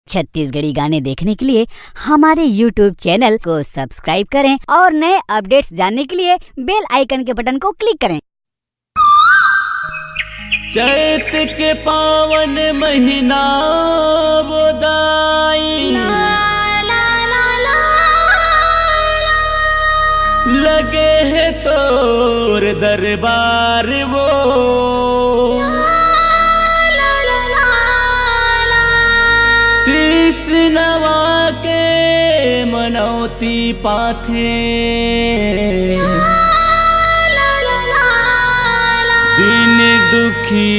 छत्तीसगढ़ी गाने देखने के लिए हमारे YouTube चैनल को सब्सक्राइब करें और नए अपडेट्स जानने के लिए बेल आइकन के बटन को क्लिक करें। चैत के पावन महीना बोदाई लगे है तोर दरबार वो शीश नवा के मनौती पाथे दिन दुखी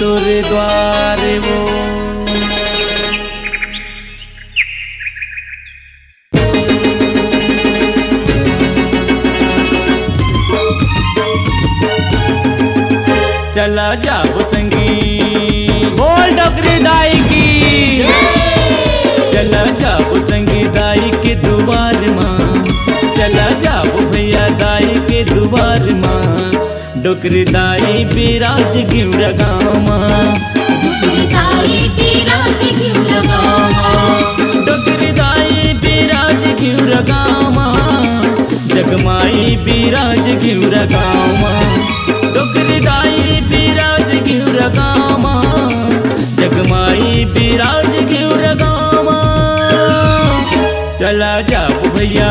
तोरे द्वार वो चला जाबो संगी बोल डोकरी दाई की चला जाबो संगी दाई के दुआर माँ चला जाबो भैया दाई के दुआर माँ डोकरी दाई बिराज गिवरा गाँव माँ डोकरी दाई बिराज गिवरा गाँव माँ डोकरी दाई बिराज गिवरा गाँव माँ जगमाई बिराज गिवरा गाँव माँ डोकरी दाई बिराज गिवरा गाँव माँ जगमाई बिराज गिवरा गाँव माँ चला जाओ भैया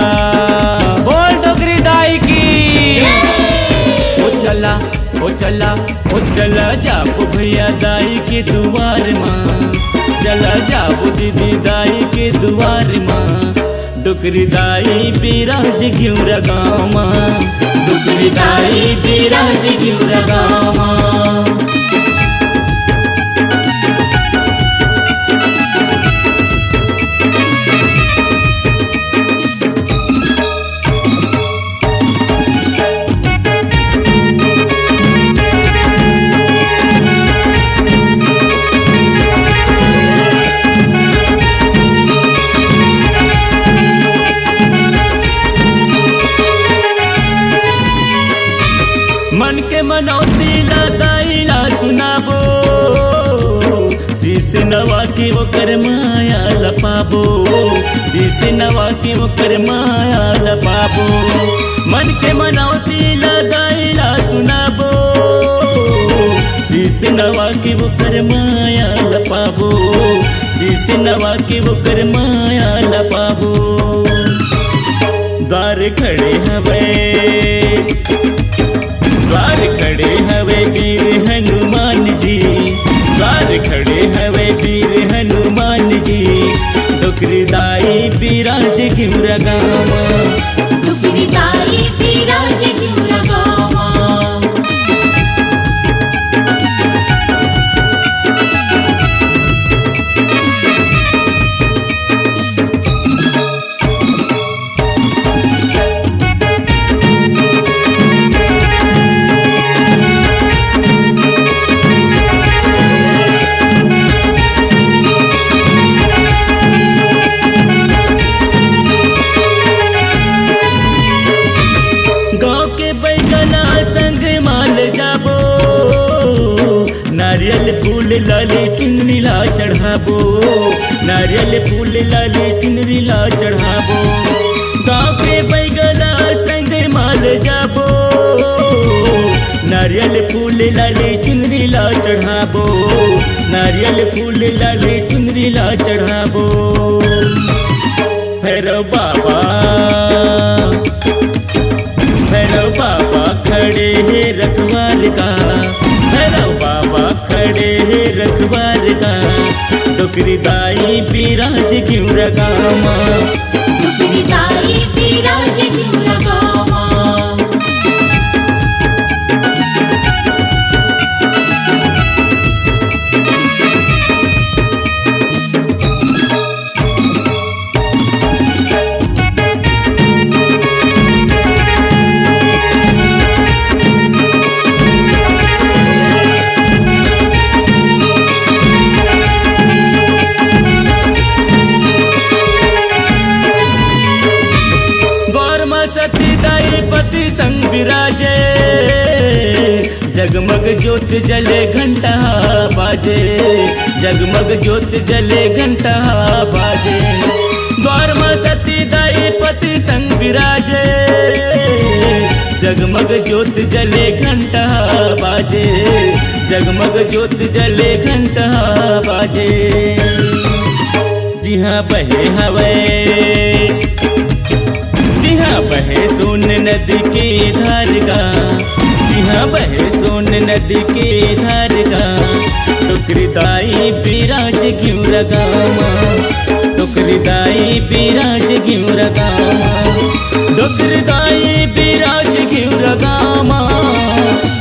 बोल डोकरी दाई की ओ चला जाओ भैया दाई के दुआर माँ चला जाओ दीदी दाई के दुआर माँ डोकरी दाई बिराज गिवरा गाँव माँ डोकरी दाई बिराज गिवरा गाँव माँ मन के मनौती ला दाई ला सुनाबो शीश नवा की वो कर माया लपाबो शीश नवा की वो कर माया लपाबो मन के मनौती ला दाई ला सुनाबो शीश नवा की वो कर माया लपाबो शीश नवा की वो कर माया लपाबो द्वार खड़े हवे द्वार खड़े हवे वीर हनुमान जी द्वार खड़े हवे वीर हनुमान जी डोकरी दाई बिराज गिवरा गाँव डोकरी दाई बिराज गिवरा गाँव माँ नारियल फूल लाले चुनरी ला चढ़ाबो नारियल फूल लाले चुनरी ला चढ़ाबो गाँव के बैगला संग माल जाबो नारियल फूल लाले चुनरी ला चढ़ाबो नारियल फूल लाले चुनरी ला चढ़ाबो भैरव बाबा खड़े है रखवार का भैरव बाबा खड़े है रखवार का डोकरी दाई बिराज गिवरा गाँव माँ डोकरी दाई बिराज गिवरा गाँव माँ सती दाई पति संग विराजे जगमग ज्योत जले घंटा बाजे, जगमग ज्योत जले घंटा बाजे। द्वार में सती दाई पति संग विराजे, जगमग ज्योत जले घंटा बाजे, जगमग ज्योत जले घंटा बाजे। जी हाँ बहे हवे, जी हाँ बहे सोन नदी की धार का, जी हाँ बहे सोन नदी की धार का। टुकरी दाई बिराज क्यों रगामा, टुकरी दाई बिराज क्यों रगामा, टुकरी दाई बिराज क्यों रगामा,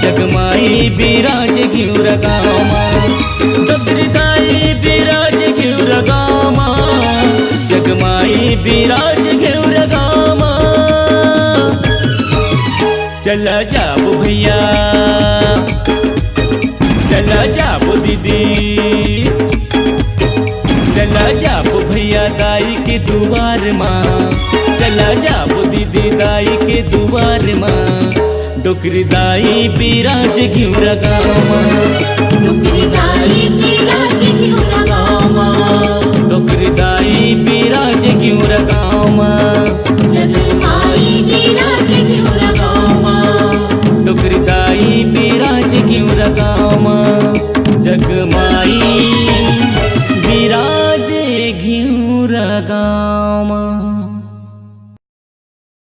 जगमाई बिराज क्यों रगामा, टुकरी दाई बिराज क्यों रगामा, जगमाई बिराज क्यों रगामा। चला जाबो भैया, चला जाबो दीदी, चला जाबो भैया दाई के दुआर माँ, चला जाबो दीदी दाई के दुआर माँ। डोकरी दाई बिराज क्यों रगामा, डुकरी दाई बिराज क्यों रगामा।